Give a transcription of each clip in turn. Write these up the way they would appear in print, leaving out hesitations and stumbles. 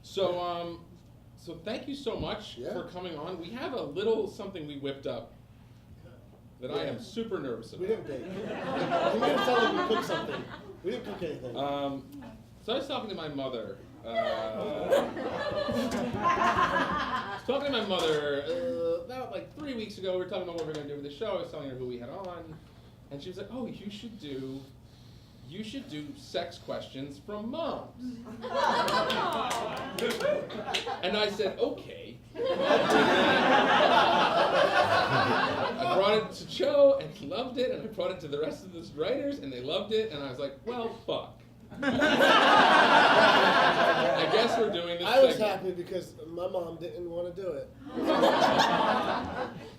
So thank you so much for coming on. We have a little something we whipped up that I am super nervous about. We didn't bake. We didn't tell them we cooked something. We didn't cook anything. So I was talking to my mother. About like 3 weeks ago. We were talking about what we were going to do with the show. I was telling her who we had on. And she was like, oh, you should do sex questions from moms. And I said, okay. I brought it to Cho, and he loved it, and I brought it to the rest of the writers, and they loved it, and I was like, well, fuck. I guess we're doing this. I was happy because my mom didn't want to do it.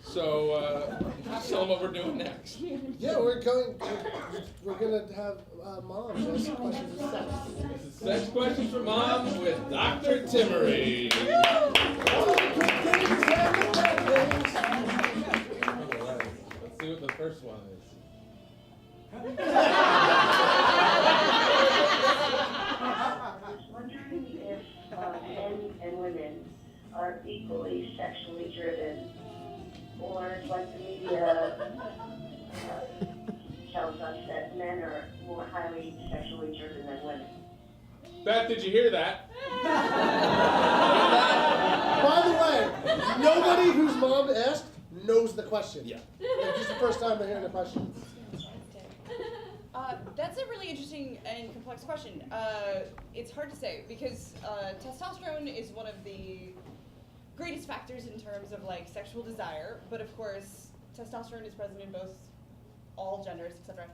So, tell them what we're doing next. Yeah, we're gonna have moms ask questions of sex. Sex questions for moms with Dr. Timaree. Let's see what the first one is. Wondering if men and women are equally sexually driven, or like the media tells us that men are more highly sexually driven than women. Beth, did you hear that? By the way, nobody whose mom asked knows the question. Yeah. Like, this is the first time they're hearing the question. That's a really interesting and complex question. It's hard to say because testosterone is one of the greatest factors in terms of like sexual desire, but of course testosterone is present in both all genders, etc.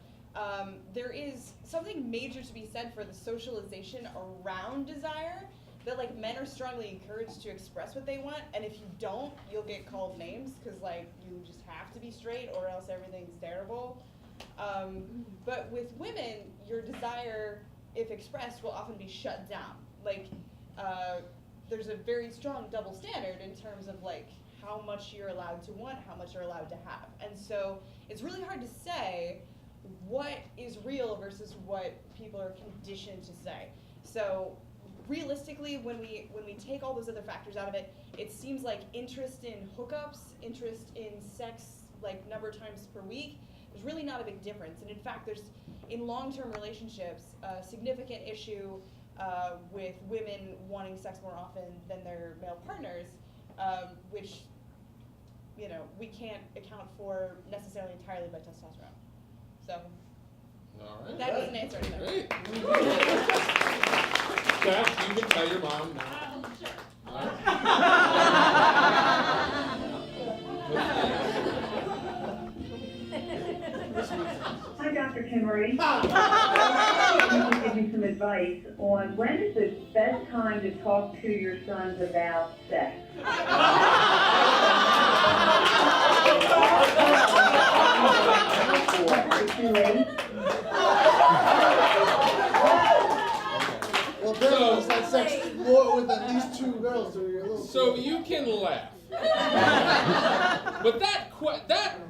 There is something major to be said for the socialization around desire, that like men are strongly encouraged to express what they want, and if you don't, you'll get called names because like you just have to be straight or else everything's terrible. But with women, your desire, if expressed, will often be shut down. Like, there's a very strong double standard in terms of like how much you're allowed to want, how much you're allowed to have. And so it's really hard to say what is real versus what people are conditioned to say. So realistically, when we take all those other factors out of it, it seems like interest in hookups, interest in sex, like number of times per week, there's really not a big difference. And in fact, there's, in long-term relationships, a significant issue with women wanting sex more often than their male partners, which, you know, we can't account for necessarily entirely by testosterone. So, All right. that doesn't answer anything. Great. Beth, you can tell your mom now. Sure. All right. Hi, Dr. Timaree. Can you give me some advice on when is the best time to talk to your sons about sex? Is it too late? Well, Bill has had sex more with at least 2 girls, so you're a little. So you can laugh. But that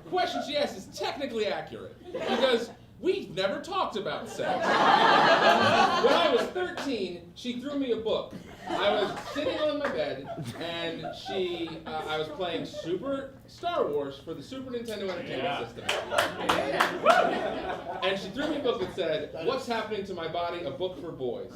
question she asked is technically accurate because we've never talked about sex. When I was 13, she threw me a book. I was sitting on my bed, and I was playing Super Star Wars for the Super Nintendo Entertainment System. And she threw me a book that said, "What's Happening to My Body? A Book for Boys."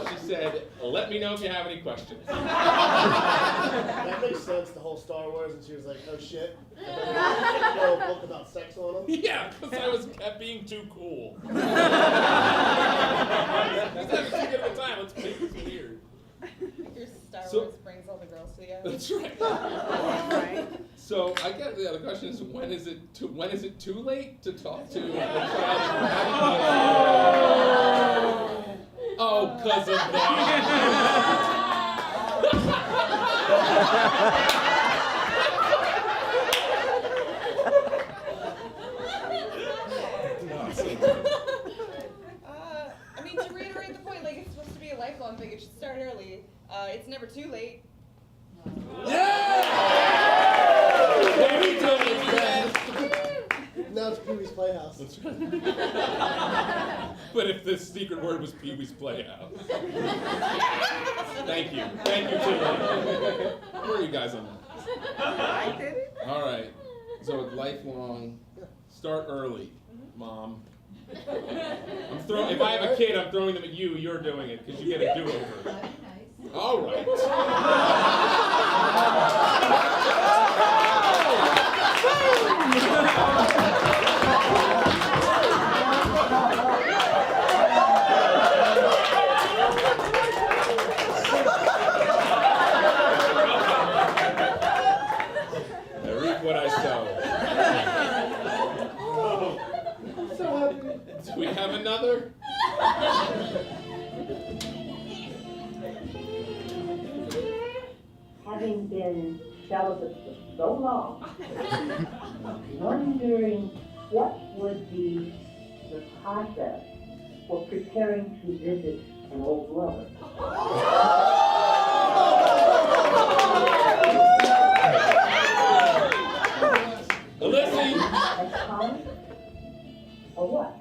She said, "Let me know if you have any questions." That makes sense, the whole Star Wars, and she was like, oh shit. And then you throw a book about sex on them. Yeah, because I was kept being too cool. He's having too good of a time. Let's make this weird. Your Star Wars brings all the girls together. That's right. So I get the other question is when is it too late to talk to a child? Oh, because of that. I mean, to reiterate the point, like it's supposed to be a lifelong thing. It should start early. It's never too late. Yeah! Very good. Now it's Pee-wee's Playhouse. That's right. But if the secret word was Pee-wee's Playhouse. Thank you, Timaree. Where are you guys on that? I did it. All right. So it's lifelong. Start early, Mom. If I have a kid, I'm throwing them at you. You're doing it because you get a do-over. All right. I reap what I sow. Do we have another? Having been celibate for so long, wondering what would be the process for preparing to visit an old lover. Alyssa, At college? Or what?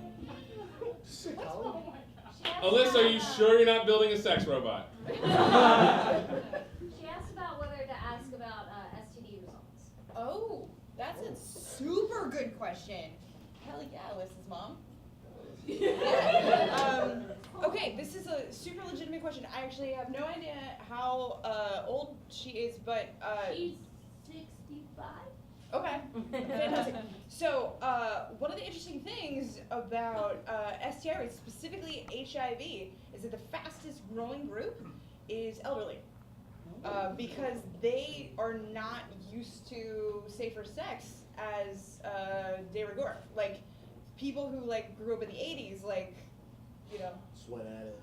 Alyssa, are you sure you're not building a sex robot? She asked about whether to ask about STD results. Oh, that's a super good question. Hell yeah, Alyssa's mom. Yeah. Okay, this is a super legitimate question. I actually have no idea how old she is, but She's 65. okay, fantastic. So one of the interesting things about STI rates, specifically HIV, is that the fastest growing group is elderly. Because they are not used to safer sex as de rigueur. Like, people who like grew up in the 80s, like, you know. Sweat at it.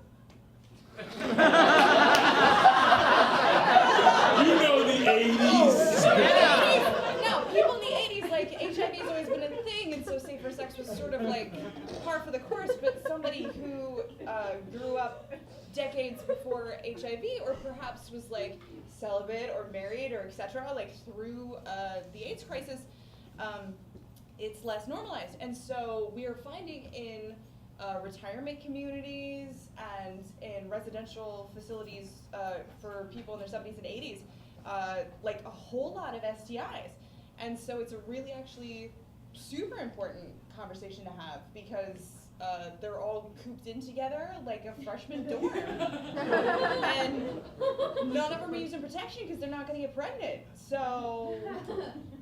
You know the 80s. No, people in the 80s, like, HIV has always been a thing, and so safer sex was sort of like par for the course, but somebody who grew up decades before HIV, or perhaps was like celibate or married or etc., like through the AIDS crisis, it's less normalized. And so we are finding in retirement communities and in residential facilities for people in their 70s and 80s, like a whole lot of STIs. And so it's a really actually super important conversation to have, because they're all cooped in together like a freshman dorm. And none of them are using protection because they're not going to get pregnant. So,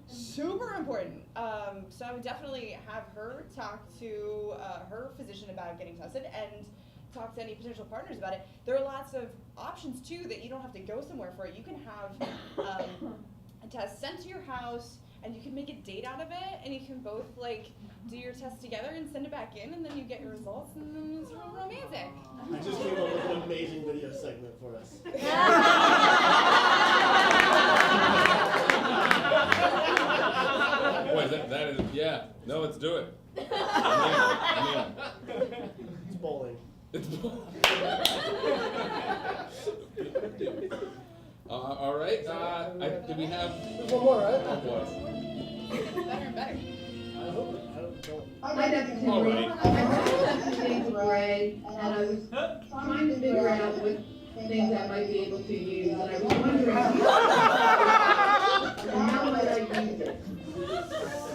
super important. So I would definitely have her talk to her physician about getting tested and talk to any potential partners about it. There are lots of options too that you don't have to go somewhere for it. You can have a test sent to your house, and you can make a date out of it, and you can both like do your test together and send it back in, and then you get your results, and then it's real romantic. I just came up with an amazing video segment for us. Boy, that is, yeah. No, let's do it. I mean. It's bowling. It's all right. Do we have One more, right? Oh boy. Better and better. I hope. I don't. Hi, Dr. All Timaree. right. I heard about Timaree, and I was trying to figure out what things I might be able to use, and I was wondering how might I use it?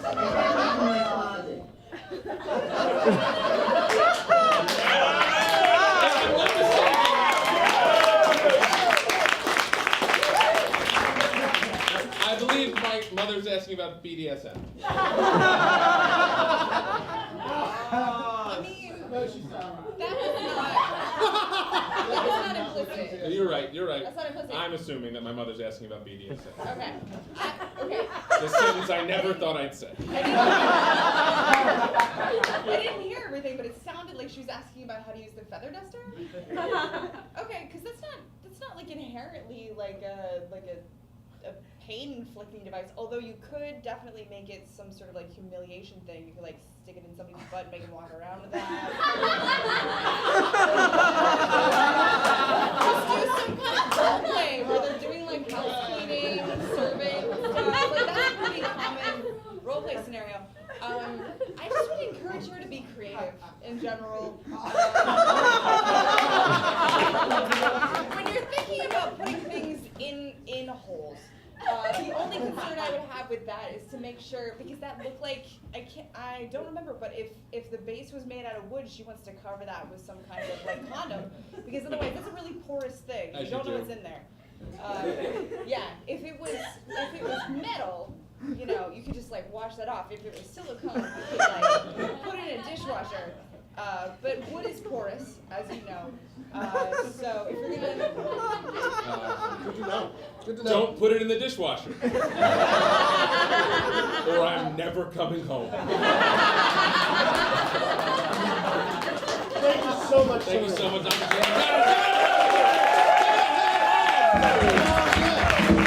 I have it in my closet. I believe my mother's asking about BDSM. I mean, that was not implicit. You're right. You're right. That's not implicit. I'm assuming that my mother's asking about BDSM. Okay. Okay. The sentence I never thought I'd say. I didn't hear everything, but it sounded like she was asking about how to use the feather duster. Okay, because that's not like inherently like a pain-inflicting device. Although you could definitely make it some sort of like humiliation thing. You could like stick it in somebody's butt and make them walk around with that. Just do some kind of role play where they're doing like house cleaning, serving stuff. Like that's a pretty common role play scenario. I just would encourage her to be creative in general. When you're thinking about holes. The only concern I would have with that is to make sure, because that looked like, I don't remember, but if the base was made out of wood, she wants to cover that with some kind of like condom, because otherwise it's a really porous thing. As You don't you know do. what's in there. Yeah, if it was metal, you know, you could just like wash that off. If it was silicone, you could like put it in a dishwasher. But wood is porous, as you know. So if you're gonna, Good to know. Good to know. Don't put it in the dishwasher. Or I'm never coming home. Thank you so much. Thank you so much, Dr. James.